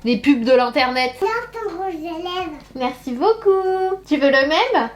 Des pubs de l'internet. Tiens, ton rouge à lèvres. Merci beaucoup. Tu veux le même?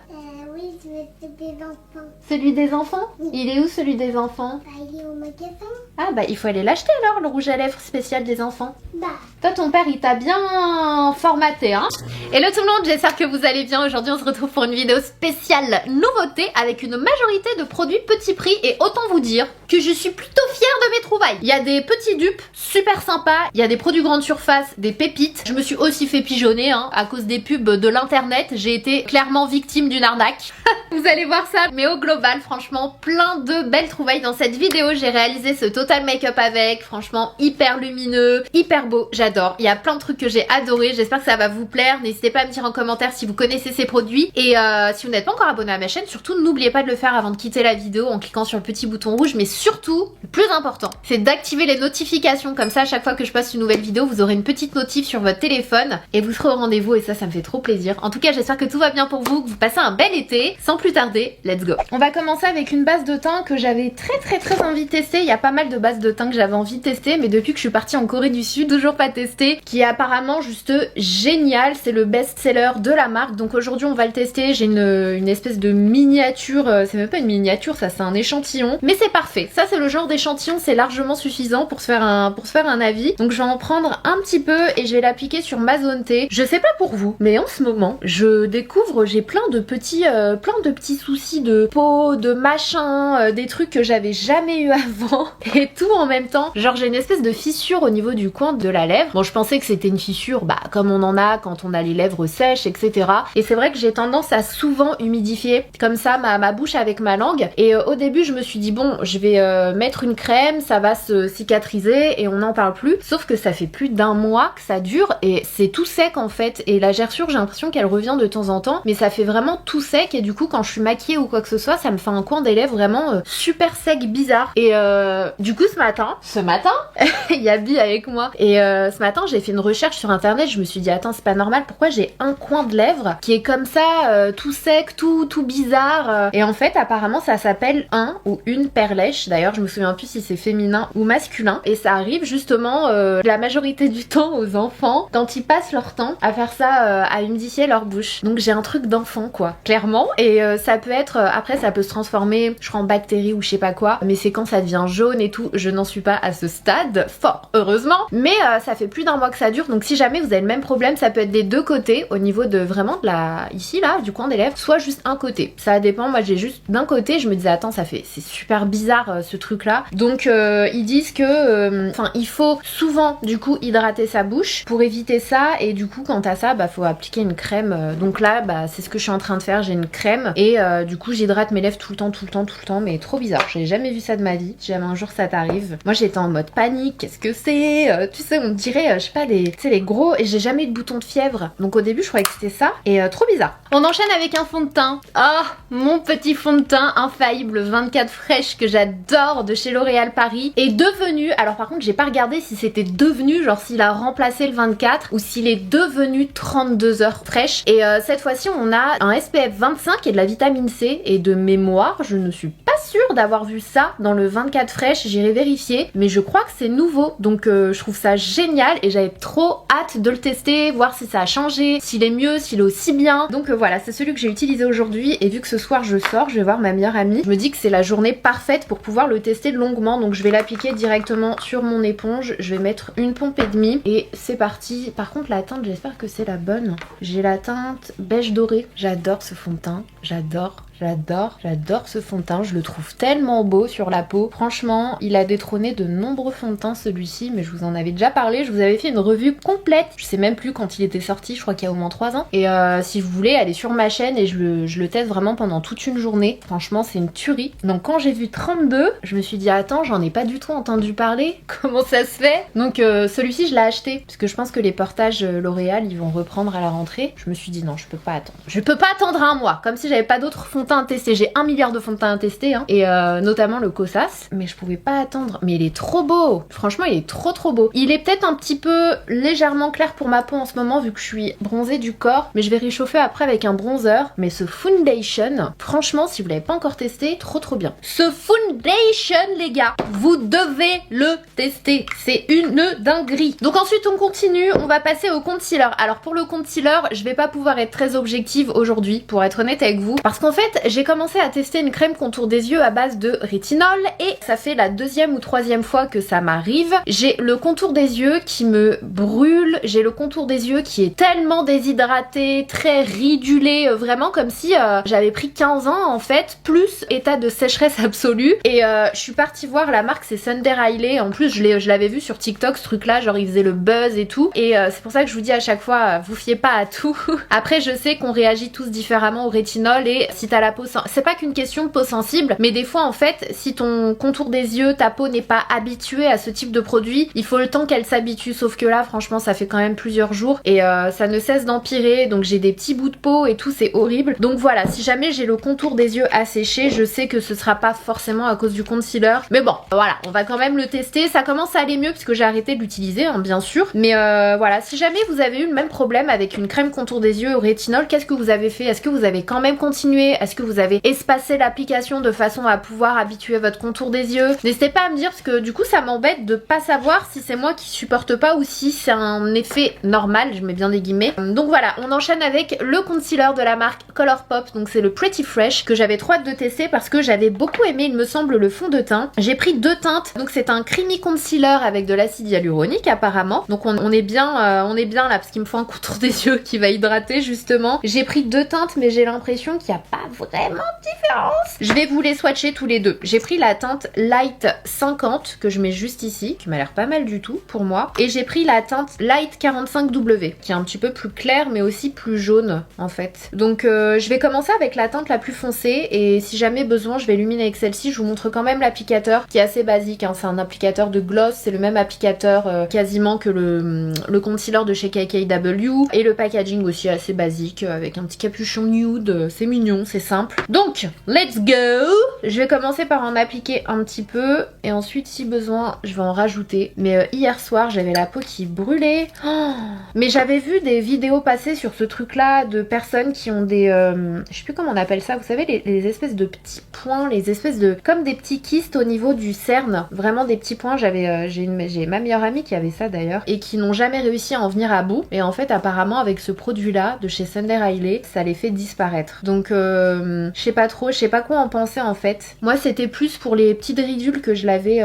Oui, je veux celui des enfants. Celui des enfants? Il est où celui des enfants? Bah, il est au magasin. Ah bah il faut aller l'acheter alors, le rouge à lèvres spécial des enfants. Bah. Toi ton père il t'a bien formaté hein. Hello tout le monde, j'espère que vous allez bien. Aujourd'hui on se retrouve pour une vidéo spéciale nouveauté avec une majorité de produits petit prix. Et autant vous dire que je suis plutôt fière de mes trouvailles. Il y a des petits dupes super sympas, il y a des produits grande surface, des pépites. Je me suis aussi fait pigeonner hein, à cause des pubs de l'internet. J'ai été clairement victime d'une arnaque. Vous allez voir ça, mais au global franchement plein de belles trouvailles dans cette vidéo. J'ai réalisé ce total make-up avec, franchement hyper lumineux, hyper beau, j'adore. Il y a plein de trucs que j'ai adoré, j'espère que ça va vous plaire. N'hésitez pas à me dire en commentaire si vous connaissez ces produits. Et si vous n'êtes pas encore abonné à ma chaîne, surtout n'oubliez pas de le faire avant de quitter la vidéo en cliquant sur le petit bouton rouge. Mais surtout, le plus important, c'est d'activer les notifications. Comme ça, à chaque fois que je poste une nouvelle vidéo, vous aurez une petite notif sur votre téléphone et vous serez au rendez-vous. Et ça me fait trop plaisir. En tout cas, j'espère que tout va bien pour vous, que vous passez un bel été. Sans plus tarder, let's go. On va commencer avec une base de teint que j'avais très envie de tester. Il y a pas mal de bases de teint que j'avais envie de tester, mais depuis que je suis partie en Corée du Sud, toujours pas testé, qui est apparemment juste génial. C'est le best-seller de la marque. Donc aujourd'hui, on va le tester. J'ai une espèce de miniature. C'est même pas une miniature, ça c'est un échantillon. Mais c'est parfait. Ça c'est le genre d'échantillon, c'est largement suffisant pour se faire un avis. Donc je vais en prendre un petit peu et je vais l'appliquer sur ma zone T. Je sais pas pour vous, mais en ce moment, je découvre, j'ai plein de petits soucis de peau, de machin, des trucs que j'avais jamais eu avant et tout en même temps. Genre j'ai une espèce de fissure au niveau du coin de la lèvre. Bon, je pensais que c'était une fissure, bah comme on en a quand on a les lèvres sèches, etc. Et c'est vrai que j'ai tendance à souvent humidifier comme ça ma bouche avec ma langue. Et au début, je me suis dit bon, je vais mettre une crème, ça va se cicatriser et on n'en parle plus. Sauf que ça fait plus d'un mois que ça dure et c'est tout sec en fait. Et la gerçure, j'ai l'impression qu'elle revient de temps en temps, mais ça fait vraiment tout sec et du coup quand je suis maquillée ou quoi que ce soit, ça me fait un coin des lèvres vraiment super sec, bizarre. Et du coup ce matin, il y a Bi avec moi et ce matin j'ai fait une recherche sur internet, je me suis dit attends c'est pas normal, pourquoi j'ai un coin de lèvre qui est comme ça, tout sec, tout bizarre. Et en fait apparemment ça s'appelle un ou une perlèche. D'ailleurs je me souviens plus si c'est féminin ou masculin et ça arrive justement la majorité du temps aux enfants quand ils passent leur temps à faire ça, à humidifier leur bouche. Donc j'ai un truc d'enfant quoi, clairement. Et ça peut être, après ça peut se transformer je crois en bactérie ou je sais pas quoi, mais c'est quand ça devient jaune et tout. Je n'en suis pas à ce stade, fort heureusement, mais ça fait plus d'un mois que ça dure. Donc si jamais vous avez le même problème, ça peut être des deux côtés au niveau de vraiment de la, ici là, du coin des lèvres, soit juste un côté, ça dépend. Moi j'ai juste d'un côté, je me disais attends c'est super bizarre ce truc là. Donc ils disent que enfin il faut souvent du coup hydrater sa bouche pour éviter ça. Et du coup quand t'as ça, bah faut appliquer une crème. Donc là bah c'est ce que je suis en train de faire, j'ai une crème et du coup j'hydrate mes lèvres tout le temps, mais trop bizarre, j'ai jamais vu ça de ma vie. Si jamais un jour ça t'arrive, moi j'étais en mode panique, qu'est-ce que c'est, tu sais on dirait je sais pas les gros, et j'ai jamais eu de bouton de fièvre, donc au début je croyais que c'était ça et trop bizarre. On enchaîne avec un fond de teint. Oh mon petit fond de teint infaillible 24 Fresh que j'adore de chez L'Oréal Paris est devenu, alors par contre j'ai pas regardé si c'était devenu, genre s'il a remplacé le 24 ou s'il est devenu 32 heures Fresh. Et cette fois-ci on a un SPF 25 et de la vitamine C, et de mémoire je ne suis pas sûre d'avoir vu ça dans le 24 Fresh, j'irai vérifier, mais je crois que c'est nouveau, donc je trouve ça génial et j'avais trop hâte de le tester, voir si ça a changé, s'il est mieux, s'il est aussi bien. Donc voilà, c'est celui que j'ai utilisé aujourd'hui, et vu que ce soir je sors, je vais voir ma meilleure amie, je me dis que c'est la journée parfaite pour pouvoir le tester longuement. Donc je vais l'appliquer directement sur mon éponge, je vais mettre une pompe et demie et c'est parti. Par contre la teinte, j'espère que c'est la bonne. J'ai la teinte beige doré, j'adore ce fond de teint, j'adore ce fond de teint, je le trouve tellement beau sur la peau. Franchement, il a détrôné de nombreux fonds de teint celui-ci, mais je vous en avais déjà parlé, je vous avais fait une revue complète. Je sais même plus quand il était sorti, je crois qu'il y a au moins 3 ans. Et si vous voulez, allez sur ma chaîne et je le teste vraiment pendant toute une journée. Franchement, c'est une tuerie. Donc quand j'ai vu 32, je me suis dit attends, j'en ai pas du tout entendu parler. Comment ça se fait? Donc celui-ci, je l'ai acheté parce que je pense que les portages L'Oréal, ils vont reprendre à la rentrée. Je me suis dit non, je peux pas attendre. Je peux pas attendre un mois, comme si j'avais pas d'autres fonds de teint à tester. J'ai 1 milliard de fonds de teint à tester, hein, et notamment le Kosas. Mais je pouvais pas attendre. Mais il est trop beau. Franchement, il est trop beau. Il est peut-être un petit peu légèrement clair pour ma peau en ce moment vu que je suis bronzée du corps. Mais je vais réchauffer après avec un bronzer. Mais ce foundation, franchement, si vous l'avez pas encore testé, trop bien. Ce foundation, les gars, vous devez le tester. C'est une dinguerie. Donc ensuite, on continue. On va passer au concealer. Alors pour le concealer, je vais pas pouvoir être très objective aujourd'hui, pour être honnête avec vous. Parce qu'en fait, j'ai commencé à tester une crème contour des yeux à base de rétinol. Et ça fait la 2e ou 3e fois que ça m'arrive. J'ai le contour des yeux qui me brûle. J'ai le contour des yeux qui est tellement déshydraté, très ridulé. Vraiment comme si j'avais pris 15 ans en fait. Plus état de sécheresse absolue. Et je suis partie voir la marque, c'est Sunday Riley. En plus, je l'avais vu sur TikTok ce truc là. Genre il faisait le buzz et tout. Et c'est pour ça que je vous dis à chaque fois, vous fiez pas à tout. Après, je sais qu'on réagit tous différemment au rétinol. Et si t'as la peau... C'est pas qu'une question de peau sensible. Mais des fois en fait, si ton contour des yeux, ta peau n'est pas habituée à ce type de produit, il faut le temps qu'elle s'habitue. Sauf que là, franchement, ça fait quand même plusieurs jours. Et ça ne cesse d'empirer. Donc j'ai des petits bouts de peau et tout, c'est horrible. Donc voilà, si jamais j'ai le contour des yeux asséché, je sais que ce sera pas forcément à cause du concealer. Mais bon, voilà, on va quand même le tester. Ça commence à aller mieux puisque j'ai arrêté de l'utiliser, hein, bien sûr. Mais voilà, si jamais vous avez eu le même problème avec une crème contour des yeux au rétinol, qu'est-ce que vous avez fait? Est-ce que vous avez quand même continué? Est-ce que vous avez espacé l'application de façon à pouvoir habituer votre contour des yeux? N'hésitez pas à me dire parce que du coup ça m'embête de pas savoir si c'est moi qui supporte pas ou si c'est un effet normal, je mets bien des guillemets. Donc voilà, on enchaîne avec le concealer de la marque Colourpop, donc c'est le Pretty Fresh que j'avais trop hâte de tester parce que j'avais beaucoup aimé, il me semble, le fond de teint. J'ai pris 2 teintes, donc c'est un creamy concealer avec de l'acide hyaluronique apparemment. Donc on est bien là parce qu'il me faut un contour des yeux qui va hydrater justement. J'ai pris 2 teintes mais j'ai l'impression qu'il n'y a pas vraiment de différence. Je vais vous les swatcher tous les deux. J'ai pris la teinte Light 50 que je mets juste ici, qui m'a l'air pas mal du tout pour moi. Et j'ai pris la teinte Light 45W qui est un petit peu plus claire mais aussi plus jaune en fait. Donc je vais commencer avec la teinte la plus foncée et si jamais besoin je vais illuminer avec celle-ci. Je vous montre quand même l'applicateur qui est assez basique, hein. C'est un applicateur de gloss, c'est le même applicateur quasiment que le concealer de chez KKW et le packaging aussi assez basique avec un petit capuchon nude, c'est mignon, c'est simple. Donc let's go. Je vais commencer par en appliquer un petit peu et ensuite si besoin je vais en rajouter. Mais hier soir j'avais la peau qui brûlait. Oh, mais j'avais vu des vidéos passer sur ce truc là de personnes qui ont des je sais plus comment on appelle ça, vous savez les espèces de petits points, les espèces de comme des petits kystes au niveau du cerne, vraiment des petits points. J'ai ma meilleure amie qui avait ça d'ailleurs et qui n'ont jamais réussi à en venir à bout. Et en fait apparemment avec ce produit là de chez Sunday Riley, ça les fait disparaître. Donc je sais pas trop, je sais pas quoi en penser en fait. Moi c'était plus pour les petites ridules que je l'avais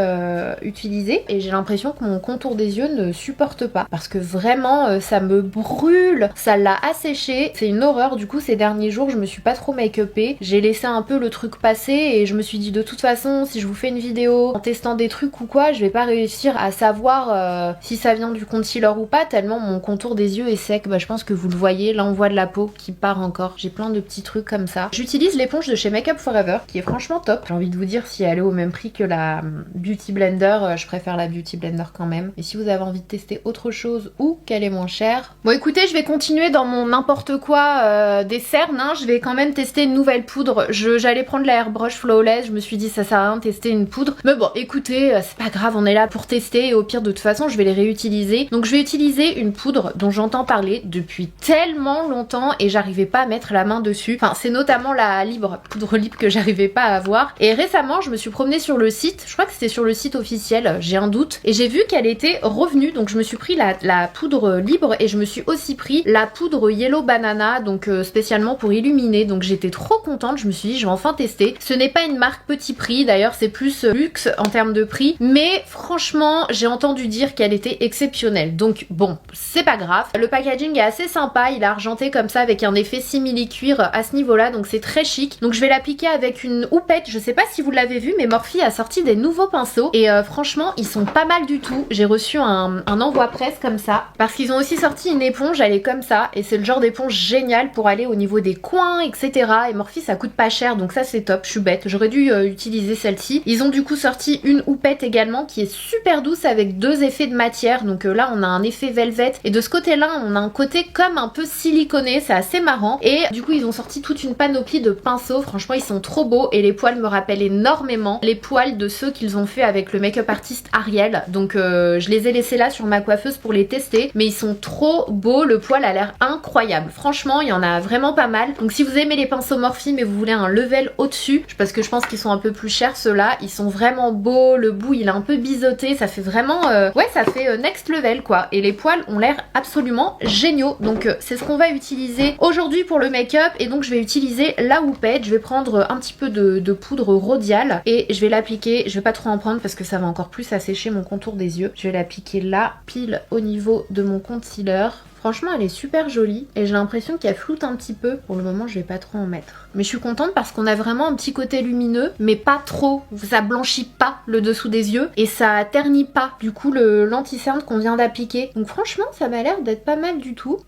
utilisé et j'ai l'impression que mon contour des yeux ne supporte pas parce que vraiment ça me brûle, ça l'a asséché, c'est une horreur. Du coup ces derniers jours je me suis pas trop make-upée, j'ai laissé un peu le truc passer et je me suis dit de toute façon si je vous fais une vidéo en testant des trucs ou quoi, je vais pas réussir à savoir si ça vient du concealer ou pas tellement mon contour des yeux est sec. Bah je pense que vous le voyez, là on voit de la peau qui part encore, j'ai plein de petits trucs comme ça. J'utilise l'éponge de chez Makeup Forever qui est franchement top. J'ai envie de vous dire si elle est au même prix que la Beauty Blender, je préfère la Beauty Blender quand même. Et si vous avez envie de tester autre chose ou qu'elle est moins chère. Bon écoutez, je vais continuer dans mon n'importe quoi des cernes, hein. Je vais quand même tester une nouvelle poudre. J'allais prendre la Airbrush Flawless, je me suis dit ça sert à rien de tester une poudre. Mais bon écoutez, c'est pas grave, on est là pour tester et au pire de toute façon je vais les réutiliser. Donc je vais utiliser une poudre dont j'entends parler depuis tellement longtemps et j'arrivais pas à mettre la main dessus. Enfin c'est notamment la poudre libre que j'arrivais pas à avoir. Et récemment je me suis promenée sur le site, je crois que c'était sur le site officiel, j'ai un doute, et j'ai vu qu'elle était revenue. Donc je me suis pris la poudre libre et je me suis aussi pris la poudre Yellow Banana, donc spécialement pour illuminer. Donc j'étais trop contente, je me suis dit je vais enfin tester. Ce n'est pas une marque petit prix, d'ailleurs c'est plus luxe en termes de prix, mais franchement j'ai entendu dire qu'elle était exceptionnelle. Donc bon, c'est pas grave. Le packaging est assez sympa, il est argenté comme ça avec un effet simili-cuir à ce niveau-là, donc c'est très chic. Donc je vais l'appliquer avec une houppette. Je sais pas si vous l'avez vu, mais Morphe a sorti des nouveaux pinceaux et franchement ils sont pas mal du tout. J'ai reçu un envoi presse comme ça parce qu'ils ont aussi sorti une éponge, elle est comme ça et c'est le genre d'éponge génial pour aller au niveau des coins, etc. Et Morphe ça coûte pas cher, donc ça c'est top. Je suis bête, j'aurais dû utiliser celle-ci. Ils ont du coup sorti une houppette également qui est super douce avec 2 effets de matière. Donc là on a un effet velvet et de ce côté là on a un côté comme un peu siliconé, c'est assez marrant. Et du coup ils ont sorti toute une panoplie prix de pinceaux. Franchement ils sont trop beaux et les poils me rappellent énormément les poils de ceux qu'ils ont fait avec le make-up artiste Ariel. Donc je les ai laissés là sur ma coiffeuse pour les tester, mais ils sont trop beaux, le poil a l'air incroyable. Franchement il y en a vraiment pas mal. Donc si vous aimez les pinceaux Morphe mais vous voulez un level au-dessus, parce que je pense qu'ils sont un peu plus chers ceux-là, ils sont vraiment beaux, le bout il est un peu biseauté, ça fait vraiment ouais ça fait next level quoi, et les poils ont l'air absolument géniaux. Donc c'est ce qu'on va utiliser aujourd'hui pour le make-up, et donc je vais utiliser la houppette. Je vais prendre un petit peu de poudre rhodiale et je vais l'appliquer, je vais pas trop en prendre parce que ça va encore plus assécher mon contour des yeux. Je vais l'appliquer là, pile au niveau de mon concealer. Franchement elle est super jolie et j'ai l'impression qu'elle floute un petit peu. Pour le moment je vais pas trop en mettre, mais je suis contente parce qu'on a vraiment un petit côté lumineux mais pas trop, ça blanchit pas le dessous des yeux et ça ternit pas du coup le l'anti-cerne qu'on vient d'appliquer. Donc franchement ça m'a l'air d'être pas mal du tout.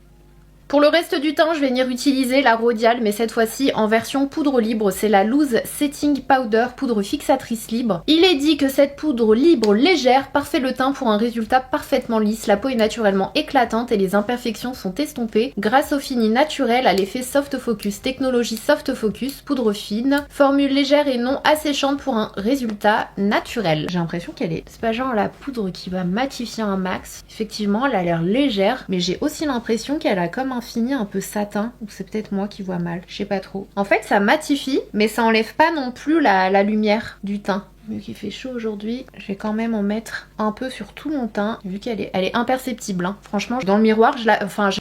Pour le reste du temps, je vais venir utiliser la Rhodial, mais cette fois-ci en version poudre libre. C'est la Loose Setting Powder, poudre fixatrice libre. Il est dit que cette poudre libre légère parfait le teint pour un résultat parfaitement lisse. La peau est naturellement éclatante et les imperfections sont estompées grâce au fini naturel à l'effet Soft Focus. Technologie Soft Focus, poudre fine, formule légère et non asséchante pour un résultat naturel. J'ai l'impression qu'elle est... C'est pas genre la poudre qui va matifier un max. Effectivement, elle a l'air légère, mais j'ai aussi l'impression qu'elle a comme un fini un peu satin, ou c'est peut-être moi qui vois mal, je sais pas trop. En fait ça matifie mais ça enlève pas non plus la lumière du teint. Vu qu'il fait chaud aujourd'hui, je vais quand même en mettre un peu sur tout mon teint, vu qu'elle est imperceptible. Hein. Franchement, dans le miroir, je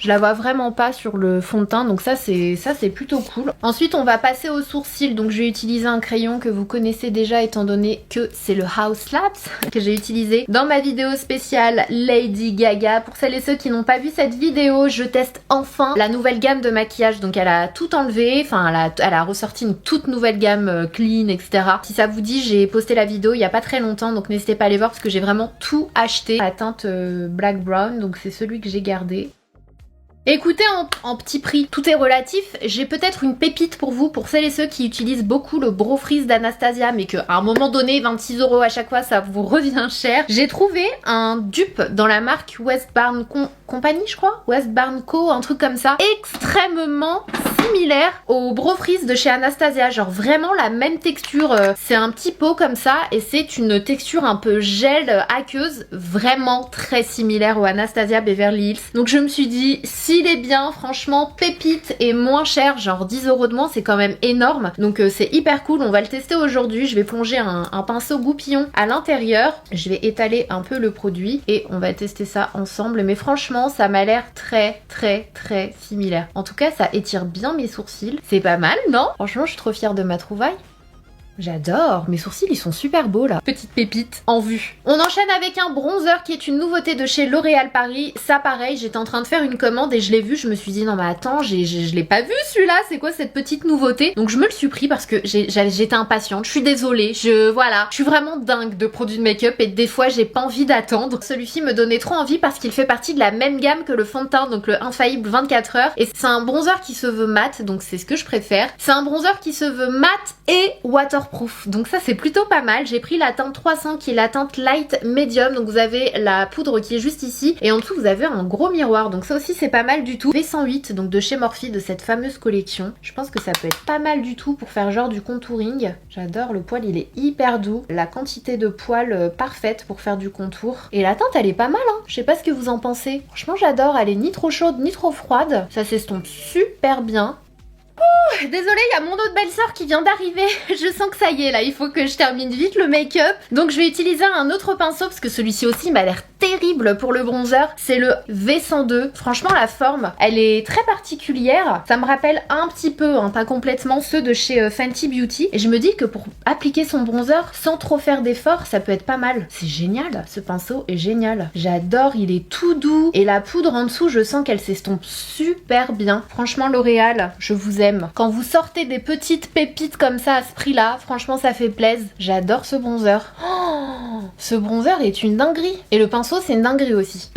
la vois vraiment pas sur le fond de teint, donc ça c'est plutôt cool. Ensuite, on va passer aux sourcils, donc je vais utiliser un crayon que vous connaissez déjà étant donné que c'est le House Labs que j'ai utilisé dans ma vidéo spéciale Lady Gaga. Pour celles et ceux qui n'ont pas vu cette vidéo, je teste enfin la nouvelle gamme de maquillage, donc elle a tout enlevé, enfin elle a ressorti une toute nouvelle gamme clean, etc. Si ça vous dit, j'ai posté la vidéo il y a pas très longtemps, donc n'hésitez pas à aller voir parce que j'ai vraiment tout acheté. La teinte Black Brown, donc c'est celui que j'ai gardé. Écoutez, en petit prix, tout est relatif. J'ai peut-être une pépite pour vous, pour celles et ceux qui utilisent beaucoup le Brow Freeze d'Anastasia, mais qu'à un moment donné, 26 € à chaque fois, ça vous revient cher. J'ai trouvé un dupe dans la marque Westbound Company, je crois, Westbound Co, un truc comme ça, extrêmement similaire au Brow Freeze de chez Anastasia, genre vraiment la même texture. C'est un petit pot comme ça et c'est une texture un peu gel aqueuse, vraiment très similaire au Anastasia Beverly Hills. Donc je me suis dit, s'il est bien, franchement, pépite et moins cher, genre 10 € de moins, c'est quand même énorme. Donc c'est hyper cool, on va le tester aujourd'hui. Je vais plonger un pinceau goupillon à l'intérieur, je vais étaler un peu le produit et on va tester ça ensemble. Mais franchement, ça m'a l'air très similaire. En tout cas, ça étire bien mes sourcils. C'est pas mal, non? Franchement, je suis trop fière de ma trouvaille. J'adore, mes sourcils ils sont super beaux là. Petite pépite en vue. On enchaîne avec un bronzer qui est une nouveauté de chez L'Oréal Paris. Ça pareil, j'étais en train de faire une commande et je l'ai vu, je me suis dit non mais attends, je l'ai pas vu celui-là, c'est quoi cette petite nouveauté? Donc je me le suis pris parce que j'étais impatiente, je suis désolée, voilà, je suis vraiment dingue de produits de make-up et des fois j'ai pas envie d'attendre. Celui-ci me donnait trop envie parce qu'il fait partie de la même gamme que le fond de teint, donc le Infaillible 24 heures. Et c'est un bronzer qui se veut mat, donc c'est ce que je préfère. C'est un bronzer qui se veut mat et waterproof. Donc ça c'est plutôt pas mal. J'ai pris la teinte 300 qui est la teinte light medium. Donc vous avez la poudre qui est juste ici et en dessous vous avez un gros miroir. Donc ça aussi c'est pas mal du tout. V108 donc de chez Morphe, de cette fameuse collection. Je pense que ça peut être pas mal du tout pour faire genre du contouring. J'adore, le poil il est hyper doux. La quantité de poil parfaite pour faire du contour. Et la teinte elle est pas mal hein. Je sais pas ce que vous en pensez. Franchement j'adore, elle est ni trop chaude ni trop froide. Ça s'estompe super bien. Désolée, il y a mon autre belle-sœur qui vient d'arriver. Je sens que ça y est là, il faut que je termine vite le make-up. Donc je vais utiliser un autre pinceau parce que celui-ci aussi m'a l'air terrible pour le bronzer. C'est le V102. Franchement la forme, elle est très particulière. Ça me rappelle un petit peu, hein, pas complètement, ceux de chez Fenty Beauty. Et je me dis que pour appliquer son bronzer sans trop faire d'effort, ça peut être pas mal. C'est génial, ce pinceau est génial. J'adore, il est tout doux. Et la poudre en dessous, je sens qu'elle s'estompe super bien. Franchement L'Oréal, je vous aime. Quand vous sortez des petites pépites comme ça à ce prix-là, franchement ça fait plaisir. J'adore ce bronzer. Oh, ce bronzer est une dinguerie. Et le pinceau c'est une dinguerie aussi.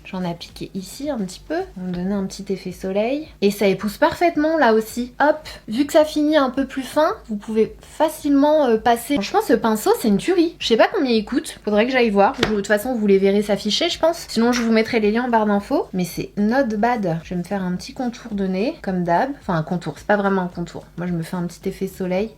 J'en ai appliqué ici un petit peu, on me donner un petit effet soleil. Et ça épouse parfaitement là aussi. Hop, vu que ça finit un peu plus fin, vous pouvez facilement passer. Franchement, ce pinceau, c'est une tuerie. Je sais pas combien il coûte, faudrait que j'aille voir. De toute façon, vous les verrez s'afficher, je pense. Sinon, je vous mettrai les liens en barre d'infos. Mais c'est not bad. Je vais me faire un petit contour de nez, comme d'hab. Enfin, un contour, c'est pas vraiment un contour. Moi, je me fais un petit effet soleil.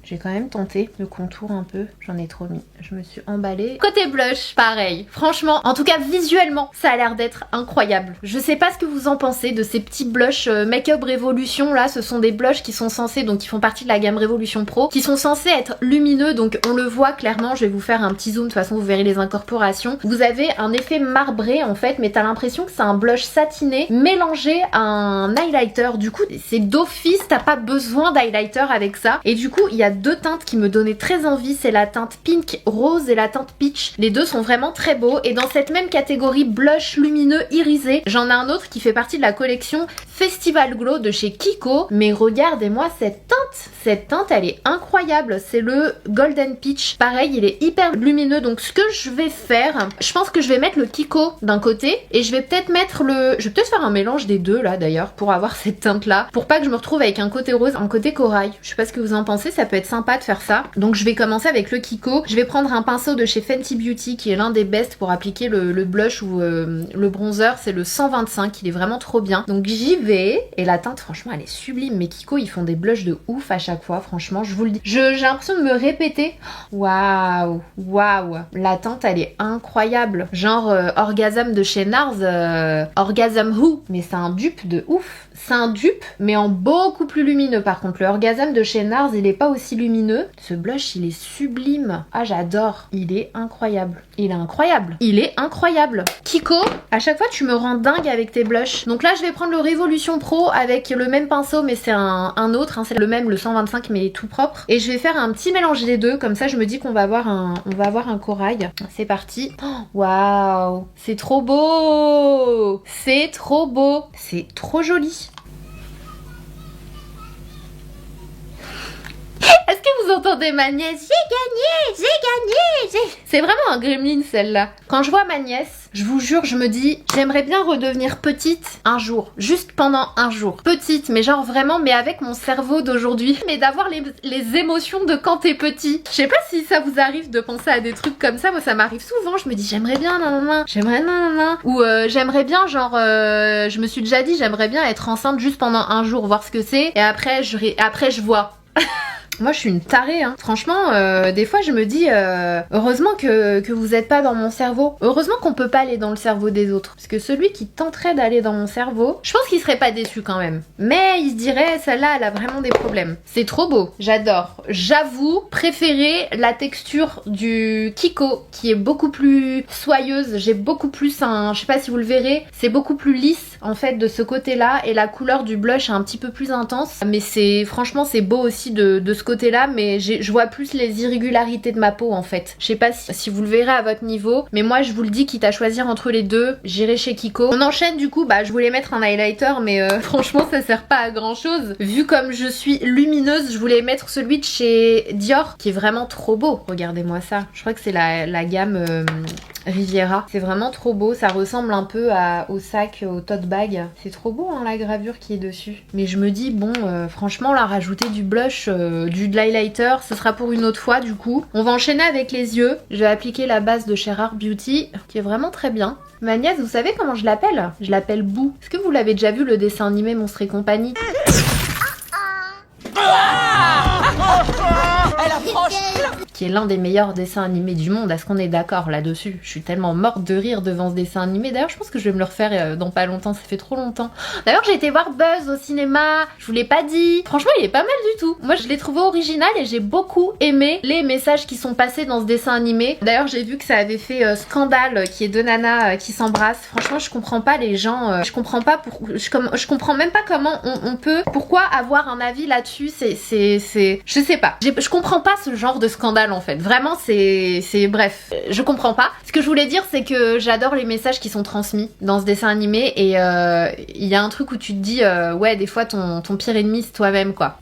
J'ai quand même tenté le contour un peu, j'en ai trop mis, je me suis emballée. Côté blush, pareil, franchement, en tout cas visuellement, ça a l'air d'être incroyable. Je sais pas ce que vous en pensez de ces petits blushs Make-up Révolution là, ce sont des blushs qui sont censés, donc qui font partie de la gamme Révolution Pro, qui sont censés être lumineux, donc on le voit clairement, je vais vous faire un petit zoom, de toute façon vous verrez les incorporations. Vous avez un effet marbré en fait, mais t'as l'impression que c'est un blush satiné mélangé à un highlighter, du coup c'est d'office, t'as pas besoin d'highlighter avec ça, et du coup il y a deux teintes qui me donnaient très envie, c'est la teinte Pink Rose et la teinte Peach. Les deux sont vraiment très beaux et dans cette même catégorie blush lumineux irisé, j'en ai un autre qui fait partie de la collection Festival Glow de chez Kiko. Mais regardez-moi cette teinte elle est incroyable, c'est le Golden Peach. Pareil, il est hyper lumineux, donc ce que je vais faire, je pense que je vais mettre le Kiko d'un côté et je vais peut-être mettre je vais peut-être faire un mélange des deux là d'ailleurs pour avoir cette teinte là, pour pas que je me retrouve avec un côté rose, un côté corail. Je sais pas ce que vous en pensez, ça peut être sympa de faire ça. Donc je vais commencer avec le Kiko. Je vais prendre un pinceau de chez Fenty Beauty qui est l'un des best pour appliquer le blush ou le bronzer, c'est le 125, il est vraiment trop bien. Donc j'y vais et la teinte franchement elle est sublime. Mes Kiko ils font des blushs de ouf à chaque fois, franchement je vous le dis. J'ai l'impression de me répéter. Waouh, waouh, la teinte elle est incroyable. Genre Orgasm de chez NARS, Orgasm Who, mais c'est un dupe de ouf. C'est un dupe mais en beaucoup plus lumineux par contre. Le Orgasm de chez NARS il est pas aussi lumineux. Ce blush il est sublime. Ah j'adore. Il est incroyable. Il est incroyable. Il est incroyable. Kiko, à chaque fois tu me rends dingue avec tes blushs. Donc là je vais prendre le Révolution Pro avec le même pinceau mais c'est un autre. Hein, c'est le même, le 125 mais tout propre. Et je vais faire un petit mélange des deux. Comme ça je me dis qu'on va avoir un corail. C'est parti. Waouh. Wow, c'est trop beau. C'est trop beau. C'est trop joli. Est-ce que vous entendez ma nièce? J'ai gagné. C'est vraiment un gremlin celle-là. Quand je vois ma nièce, je vous jure, je me dis, j'aimerais bien redevenir petite un jour. Juste pendant un jour. Petite, mais genre vraiment, mais avec mon cerveau d'aujourd'hui. Mais d'avoir les émotions de quand t'es petit. Je sais pas si ça vous arrive de penser à des trucs comme ça. Moi, ça m'arrive souvent. Je me dis, j'aimerais bien, nanana. J'aimerais nanana. Ou j'aimerais bien, genre, je me suis déjà dit, j'aimerais bien être enceinte juste pendant un jour, voir ce que c'est. Et après, je vois. Moi je suis une tarée hein. Franchement des fois je me dis heureusement que vous êtes pas dans mon cerveau. Heureusement qu'on peut pas aller dans le cerveau des autres. Parce que celui qui tenterait d'aller dans mon cerveau, je pense qu'il serait pas déçu quand même. Mais il se dirait celle-là elle a vraiment des problèmes. C'est trop beau, j'adore. J'avoue préférer la texture du Kiko qui est beaucoup plus soyeuse. J'ai beaucoup plus je sais pas si vous le verrez, c'est beaucoup plus lisse en fait de ce côté là. Et la couleur du blush est un petit peu plus intense. Mais franchement c'est beau aussi de ce côté là, mais je vois plus les irrégularités de ma peau en fait. Je sais pas si vous le verrez à votre niveau, mais moi je vous le dis, quitte à choisir entre les deux, j'irai chez Kiko. On enchaîne du coup, je voulais mettre un highlighter mais franchement ça sert pas à grand chose. Vu comme je suis lumineuse, je voulais mettre celui de chez Dior qui est vraiment trop beau. Regardez-moi ça, je crois que c'est la gamme Riviera. C'est vraiment trop beau, ça ressemble un peu au sac, au tote bag. C'est trop beau hein, la gravure qui est dessus. Mais je me dis bon, franchement là rajouter du blush, de l'highlighter, ce sera pour une autre fois du coup. On va enchaîner avec les yeux. Je vais appliquer la base de chez Rare Beauty qui est vraiment très bien. Ma nièce, vous savez comment je l'appelle? Je l'appelle Boo. Est-ce que vous l'avez déjà vu le dessin animé Monstres et compagnie? Elle approche, qui est l'un des meilleurs dessins animés du monde, est-ce qu'on est d'accord là-dessus? Je suis tellement morte de rire devant ce dessin animé. D'ailleurs je pense que je vais me le refaire dans pas longtemps, ça fait trop longtemps. D'ailleurs j'ai été voir Buzz au cinéma, je vous l'ai pas dit. Franchement il est pas mal du tout. Moi je l'ai trouvé original et j'ai beaucoup aimé les messages qui sont passés dans ce dessin animé. D'ailleurs j'ai vu que ça avait fait scandale, qui est deux nanas qui s'embrassent. Franchement je comprends pas les gens, je comprends pas je comprends même pas comment on peut, pourquoi avoir un avis là-dessus. Je sais pas, je comprends pas ce genre de scandale dalle en fait. Vraiment c'est bref, je comprends pas. Ce que je voulais dire c'est que j'adore les messages qui sont transmis dans ce dessin animé et il y a un truc où tu te dis ouais des fois ton pire ennemi c'est toi-même quoi.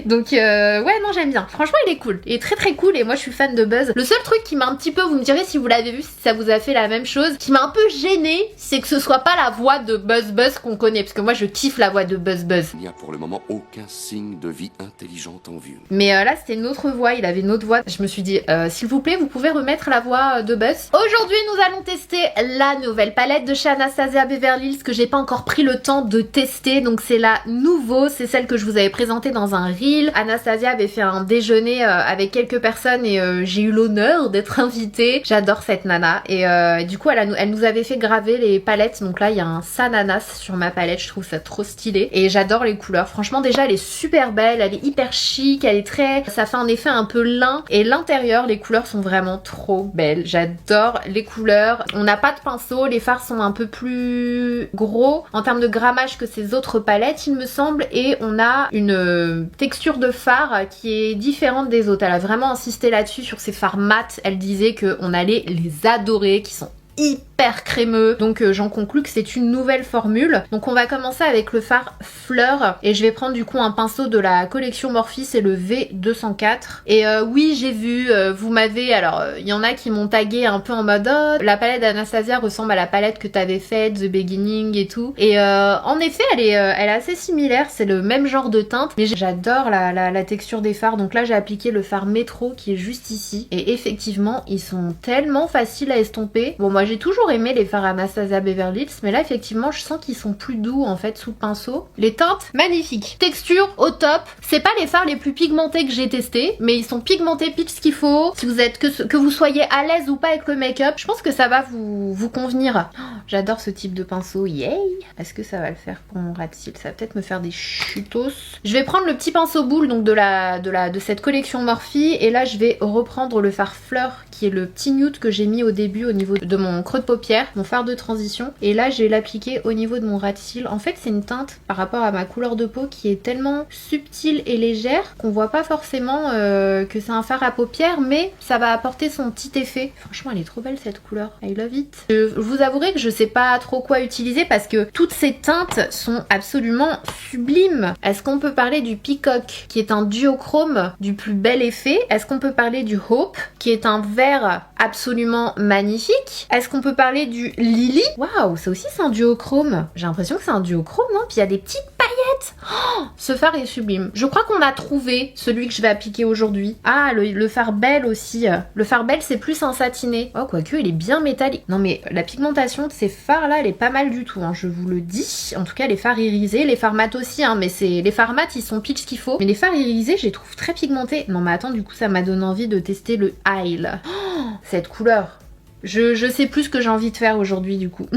Donc ouais non j'aime bien. Franchement il est cool. Il est très très cool et moi je suis fan de Buzz. Le seul truc qui m'a un petit peu, vous me direz si vous l'avez vu, si ça vous a fait la même chose, qui m'a un peu gênée, c'est que ce soit pas la voix de Buzz qu'on connaît. Parce que moi je kiffe la voix de Buzz. Il n'y a pour le moment aucun signe de vie intelligente en vue. Mais là c'était une autre voix, il avait une autre voix. Je me suis dit s'il vous plaît vous pouvez remettre la voix de Buzz. Aujourd'hui nous allons tester la nouvelle palette de chez Anastasia Beverly Hills que j'ai pas encore pris le temps de tester. Donc c'est la nouveau, c'est celle que je vous avais présentée dans un reel. Anastasia avait fait un déjeuner avec quelques personnes et j'ai eu l'honneur d'être invitée. J'adore cette nana et du coup elle nous avait fait graver les palettes. Donc là il y a un Sananas sur ma palette, je trouve ça trop stylé et j'adore les couleurs. Franchement déjà elle est super belle, elle est hyper chic, elle est très... ça fait un effet un peu lin et l'intérieur les couleurs sont vraiment trop belles. J'adore les couleurs. On n'a pas de pinceau, les fards sont un peu plus gros en termes de grammage que ces autres palettes il me semble et on a une texture de fard qui est différente des autres. Elle a vraiment insisté là-dessus sur ces fards mat. Elle disait qu'on allait les adorer, qui sont hyper crémeux, donc j'en conclus que c'est une nouvelle formule. Donc on va commencer avec le fard fleur et je vais prendre du coup un pinceau de la collection Morphe, c'est le V204 et oui j'ai vu, vous m'avez, alors il y en a qui m'ont tagué un peu en mode oh, la palette d'Anastasia ressemble à la palette que t'avais faite, The Beginning et tout, et en effet elle est assez similaire, c'est le même genre de teinte, mais j'adore la texture des fards. Donc là j'ai appliqué le fard métro qui est juste ici et effectivement ils sont tellement faciles à estomper. Bon moi j'ai toujours aimé les fards Anastasia Beverly Hills, mais là effectivement je sens qu'ils sont plus doux en fait sous le pinceau. Les teintes magnifiques, texture au top. C'est pas les fards les plus pigmentés que j'ai testés, mais ils sont pigmentés pile ce qu'il faut. Si vous êtes que vous soyez à l'aise ou pas avec le make-up, je pense que ça va vous convenir. Oh, j'adore ce type de pinceau, yay. Est-ce que ça va le faire pour mon rat de cils? Ça va peut-être me faire des chutos. Je vais prendre le petit pinceau boule donc de cette collection Morphe et là je vais reprendre le fard fleur qui est le petit nude que j'ai mis au début au niveau de mon creux de paupière, mon fard de transition, et là je vais l'appliquer au niveau de mon ras de cils. En fait c'est une teinte par rapport à ma couleur de peau qui est tellement subtile et légère qu'on voit pas forcément que c'est un fard à paupières, mais ça va apporter son petit effet. Franchement elle est trop belle cette couleur, I love it. Je vous avouerai que je sais pas trop quoi utiliser parce que toutes ces teintes sont absolument sublimes. Est-ce qu'on peut parler du Peacock qui est un duochrome du plus bel effet? Est-ce qu'on peut parler du Hope qui est un vert absolument magnifique? Est-ce qu'on peut parler du Lily? Waouh, ça aussi c'est un duochrome. J'ai l'impression que c'est un duochrome, non? Puis il y a des petites paillettes. Oh, ce fard est sublime. Je crois qu'on a trouvé celui que je vais appliquer aujourd'hui. Ah, le fard belle aussi. Le fard belle c'est plus un satiné. Oh, quoique il est bien métallique. Non mais la pigmentation de ces fards là, elle est pas mal du tout, hein, je vous le dis. En tout cas les fards irisés, les fards mat aussi, hein, mais les fards mat ils sont pitch ce qu'il faut. Mais les fards irisés je les trouve très pigmentés. Non mais attends, du coup ça m'a donné envie de tester le Isle. Oh, cette couleur. Je sais plus ce que j'ai envie de faire aujourd'hui du coup.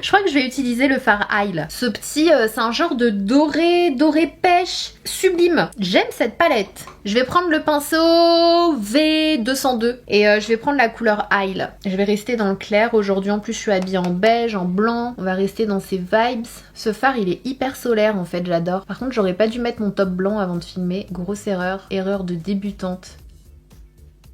Je crois que je vais utiliser le fard Isle. Ce petit, c'est un genre de doré pêche sublime. J'aime cette palette. Je vais prendre le pinceau V202 et je vais prendre la couleur Isle. Je vais rester dans le clair aujourd'hui. En plus je suis habillée en beige, en blanc. On va rester dans ces vibes. Ce fard il est hyper solaire en fait, j'adore. Par contre j'aurais pas dû mettre mon top blanc avant de filmer. Grosse erreur. Erreur de débutante.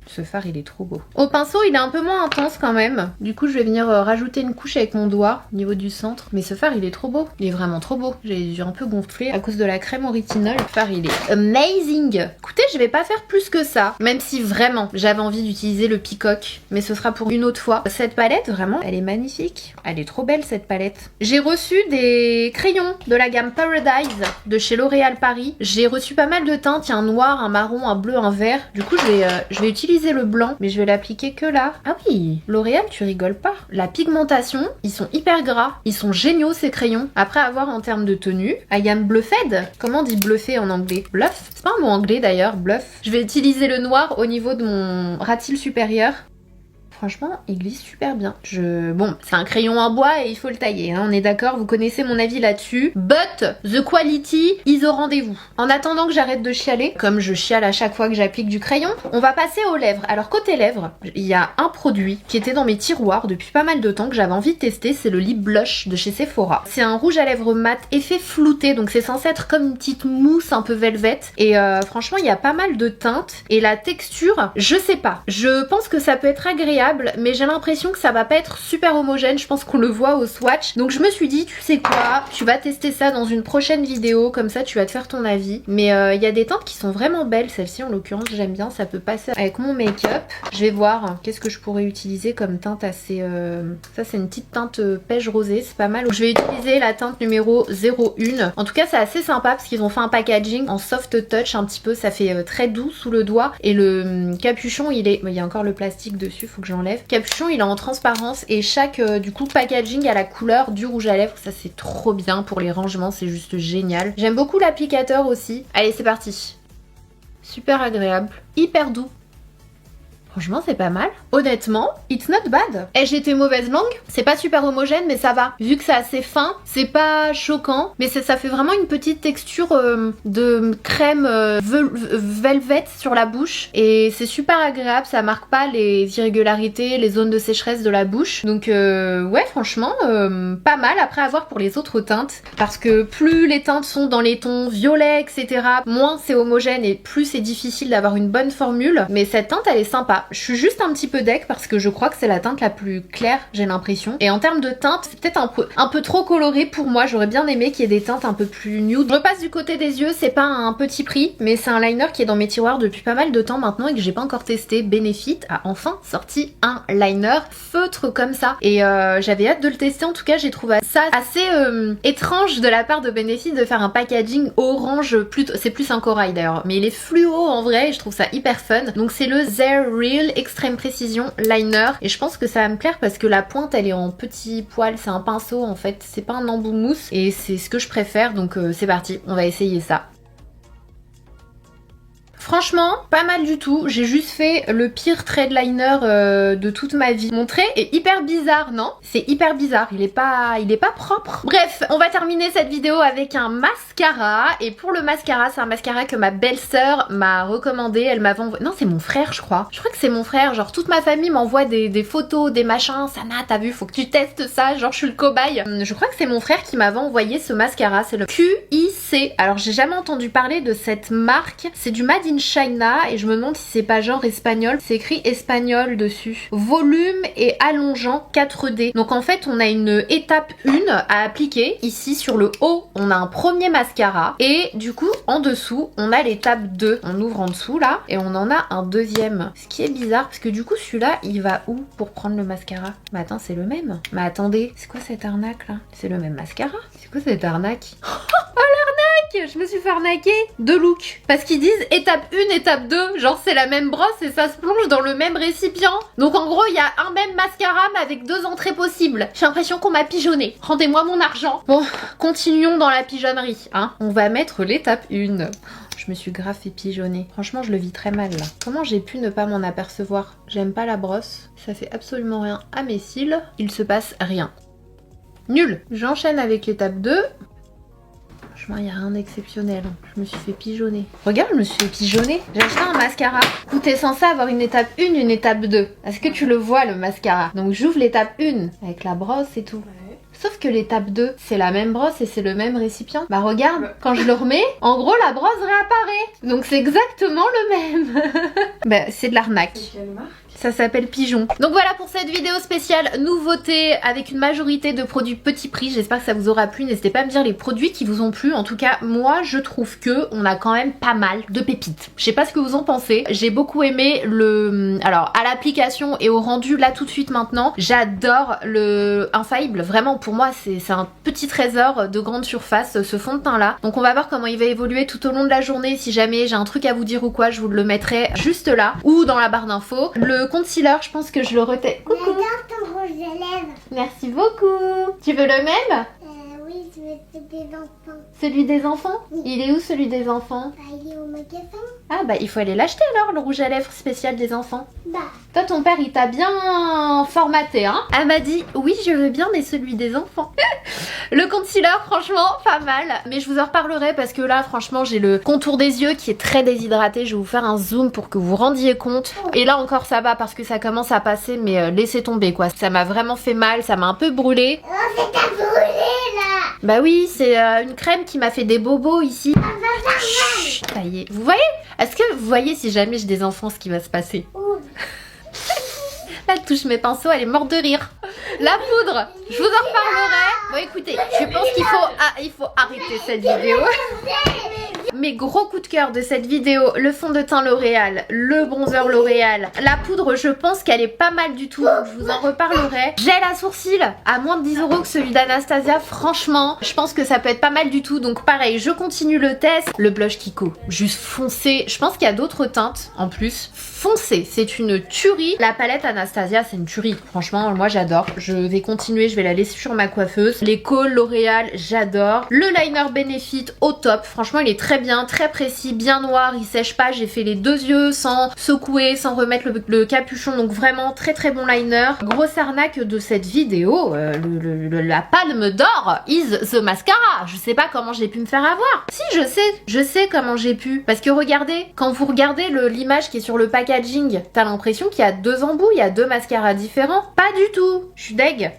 Ce fard il est trop beau. Au pinceau il est un peu moins intense quand même. Du coup je vais venir rajouter une couche avec mon doigt au niveau du centre. Mais ce fard il est trop beau. Il est vraiment trop beau. J'ai les yeux un peu gonflés à cause de la crème au rétinol. Le fard il est amazing. Écoutez je vais pas faire plus que ça. Même si vraiment j'avais envie d'utiliser le Peacock. Mais ce sera pour une autre fois. Cette palette vraiment elle est magnifique. Elle est trop belle cette palette. J'ai reçu des crayons de la gamme Paradise de chez L'Oréal Paris. J'ai reçu pas mal de teintes. Il y a un noir, un marron, un bleu, un vert. Du coup je vais utiliser le blanc, mais je vais l'appliquer que là. Ah oui, L'Oréal, tu rigoles pas. La pigmentation, ils sont hyper gras. Ils sont géniaux ces crayons. Après avoir en termes de tenue, I am bluffed. Comment on dit bluffer en anglais? Bluff? C'est pas un mot anglais d'ailleurs, bluff. Je vais utiliser le noir au niveau de mon ras de cils supérieur. Franchement, il glisse super bien. Bon, c'est un crayon en bois et il faut le tailler, hein, on est d'accord, vous connaissez mon avis là-dessus. But, the quality is au rendez-vous. En attendant que j'arrête de chialer, comme je chiale à chaque fois que j'applique du crayon, on va passer aux lèvres. Alors côté lèvres, il y a un produit qui était dans mes tiroirs depuis pas mal de temps que j'avais envie de tester, c'est le Lip Blush de chez Sephora. C'est un rouge à lèvres mat effet flouté, donc c'est censé être comme une petite mousse un peu velvet. Et franchement, il y a pas mal de teintes. Et la texture, je sais pas. Je pense que ça peut être agréable, mais j'ai l'impression que ça va pas être super homogène. Je pense qu'on le voit au swatch. Donc je me suis dit, tu sais quoi, tu vas tester ça dans une prochaine vidéo, comme ça tu vas te faire ton avis. Mais il y a des teintes qui sont vraiment belles. Celle-ci en l'occurrence, j'aime bien. Ça peut passer avec mon make-up. Je vais voir qu'est-ce que je pourrais utiliser comme teinte assez... Ça c'est une petite teinte pêche rosée, c'est pas mal. Donc, je vais utiliser la teinte numéro 01. En tout cas c'est assez sympa parce qu'ils ont fait un packaging en soft touch un petit peu. Ça fait très doux sous le doigt. Et le capuchon il est... Il y a encore le plastique dessus, faut que j'enlève. Capuchon il est en transparence et chaque du coup packaging a la couleur du rouge à lèvres. Ça c'est trop bien pour les rangements, c'est juste génial. J'aime beaucoup l'applicateur aussi. Allez c'est parti. Super agréable, hyper doux. Franchement c'est pas mal. Honnêtement, it's not bad. Et j'étais mauvaise langue, c'est pas super homogène mais ça va. Vu que c'est assez fin, c'est pas choquant. Mais ça fait vraiment une petite texture de crème velvet sur la bouche. Et c'est super agréable, ça marque pas les irrégularités, les zones de sécheresse de la bouche. Donc ouais franchement, pas mal. Après à voir pour les autres teintes. Parce que plus les teintes sont dans les tons violets etc, moins c'est homogène et plus c'est difficile d'avoir une bonne formule. Mais cette teinte elle est sympa. Je suis juste un petit peu deck parce que je crois que c'est la teinte la plus claire, j'ai l'impression. Et en termes de teinte, c'est peut-être un peu trop coloré pour moi. J'aurais bien aimé qu'il y ait des teintes un peu plus nude. Je repasse du côté des yeux, c'est pas un petit prix, mais c'est un liner qui est dans mes tiroirs depuis pas mal de temps maintenant et que j'ai pas encore testé. Benefit a enfin sorti un liner feutre comme ça. Et j'avais hâte de le tester. En tout cas, j'ai trouvé ça assez étrange de la part de Benefit de faire un packaging orange. C'est plus un corail d'ailleurs, mais il est fluo en vrai et je trouve ça hyper fun. Donc c'est le They're Real Extreme Précision Liner et je pense que ça va me plaire parce que la pointe elle est en petit poil, c'est un pinceau en fait, c'est pas un embout mousse et c'est ce que je préfère donc c'est parti, on va essayer ça. Franchement, pas mal du tout. J'ai juste fait le pire trait de liner de toute ma vie. Mon trait est hyper bizarre, non? C'est hyper bizarre. Il est pas propre. Bref, on va terminer cette vidéo avec un mascara. Et pour le mascara, c'est un mascara que ma belle-sœur m'a recommandé. Elle m'avait envoyé... Non, c'est mon frère, je crois. Je crois que c'est mon frère. Genre, toute ma famille m'envoie des photos, des machins. Sana, t'as vu, faut que tu testes ça. Genre, je suis le cobaye. Je crois que c'est mon frère qui m'avait envoyé ce mascara. C'est le QIC. Alors, j'ai jamais entendu parler de cette marque. C'est du Made in China et je me demande si c'est pas genre espagnol. C'est écrit espagnol dessus. Volume et allongeant 4D. Donc en fait on a une étape 1 à appliquer. Ici sur le haut on a un premier mascara et du coup en dessous on a l'étape 2. On ouvre en dessous là et on en a un deuxième. Ce qui est bizarre parce que du coup celui-là il va où pour prendre le mascara? Mais attends c'est le même. Mais attendez, c'est quoi cette arnaque là? C'est le même mascara? C'est quoi cette arnaque? Oh l'arnaque! Je me suis fait arnaquer. Deux looks. Parce qu'ils disent étape 1, étape 2. Genre c'est la même brosse et ça se plonge dans le même récipient. Donc en gros il y a un même mascara mais avec deux entrées possibles. J'ai l'impression qu'on m'a pigeonné. Rendez-moi mon argent. Bon, continuons dans la pigeonnerie. Hein. On va mettre l'étape 1. Je me suis grave fait pigeonner. Franchement je le vis très mal là. Comment j'ai pu ne pas m'en apercevoir? J'aime pas la brosse. Ça fait absolument rien à mes cils. Il se passe rien. Nul. J'enchaîne avec l'étape 2. Franchement, il n'y a rien d'exceptionnel. Je me suis fait pigeonner. Regarde, je me suis fait pigeonner. J'ai acheté un mascara. Où t'es censé avoir une étape 1, une étape 2. Est-ce que tu le vois, le mascara? Donc j'ouvre l'étape 1 avec la brosse et tout. Ouais. Sauf que l'étape 2, c'est la même brosse et c'est le même récipient. Bah regarde, quand je le remets, en gros, la brosse réapparaît. Donc c'est exactement le même. Bah c'est de l'arnaque. C'est quelle marque? Ça s'appelle Pigeon. Donc voilà pour cette vidéo spéciale nouveauté avec une majorité de produits petit prix. J'espère que ça vous aura plu. N'hésitez pas à me dire les produits qui vous ont plu. En tout cas, moi je trouve que on a quand même pas mal de pépites. Je sais pas ce que vous en pensez. J'ai beaucoup aimé le... Alors à l'application et au rendu là tout de suite maintenant. J'adore le Infaillible. Vraiment pour moi c'est un petit trésor de grande surface ce fond de teint là. Donc on va voir comment il va évoluer tout au long de la journée. Si jamais j'ai un truc à vous dire ou quoi, je vous le mettrai juste là ou dans la barre d'infos. Le concealer, je pense que je le retais. Coucou. J'adore ton rouge à lèvres. Merci beaucoup. Tu veux le même? Oui, c'est des enfants. Celui des enfants? Il est où celui des enfants? Bah, il est au magasin. Ah bah il faut aller l'acheter alors, le rouge à lèvres spécial des enfants. Bah, Toi ton père il t'a bien formaté hein. Elle m'a dit oui je veux bien mais celui des enfants. Le concealer franchement pas mal. Mais je vous en reparlerai parce que là franchement j'ai le contour des yeux qui est très déshydraté. Je vais vous faire un zoom pour que vous rendiez compte. Et là encore ça va parce que ça commence à passer mais laissez tomber quoi. Ça m'a vraiment fait mal, ça m'a un peu brûlé. oh, c'est ta brûlé là. Bah oui c'est une crème qui m'a fait des bobos ici. Chut, ça y est. Vous voyez? Est-ce que vous voyez si jamais j'ai des enfants ce qui va se passer? Oh, Là, elle touche mes pinceaux, elle est morte de rire. La poudre, je vous en reparlerai. Bon, écoutez, je pense qu'il faut arrêter cette vidéo. Mes gros coups de cœur de cette vidéo, le fond de teint L'Oréal, le bronzer L'Oréal, la poudre, je pense qu'elle est pas mal du tout, donc je vous en reparlerai. Gel à sourcils à moins de 10 € que celui d'Anastasia, franchement, je pense que ça peut être pas mal du tout. Donc pareil, je continue le test. Le blush Kiko, juste foncé. Je pense qu'il y a d'autres teintes en plus. Foncé, c'est une tuerie. La palette Anastasia, c'est une tuerie. Franchement, moi j'adore. Je vais continuer, je vais la laisser sur ma coiffeuse. Les cols L'Oréal, j'adore. Le liner Benefit au top. Franchement, il est très bien, très précis, bien noir, il sèche pas. J'ai fait les deux yeux sans secouer, sans remettre le capuchon. Donc vraiment très très bon liner. Grosse arnaque de cette vidéo, la palme d'or is the mascara. Je sais pas comment j'ai pu me faire avoir. Si, je sais comment j'ai pu. Parce que regardez, quand vous regardez l'image qui est sur le packaging, t'as l'impression qu'il y a deux embouts, il y a deux mascaras différents. Pas du tout. Je suis deg.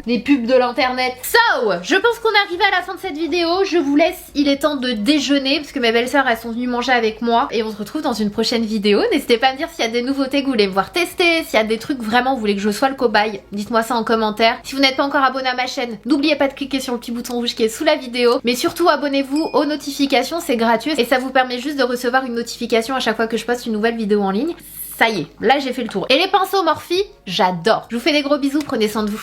Les pubs de l'internet. So, je pense qu'on est arrivé à la fin de cette vidéo. Je vous laisse, il est temps de déjeuner parce que mes belles-sœurs elles sont venues manger avec moi. Et on se retrouve dans une prochaine vidéo. N'hésitez pas à me dire s'il y a des nouveautés que vous voulez me voir tester, s'il y a des trucs vraiment vous voulez que je sois le cobaye. Dites-moi ça en commentaire. Si vous n'êtes pas encore abonné à ma chaîne, n'oubliez pas de cliquer sur le petit bouton rouge qui est sous la vidéo. Mais surtout abonnez-vous aux notifications, c'est gratuit. Et ça vous permet juste de recevoir une notification à chaque fois que je poste une nouvelle vidéo en ligne. Ça y est, là j'ai fait le tour. Et les pinceaux Morphe, j'adore. Je vous fais des gros bisous, prenez soin de vous.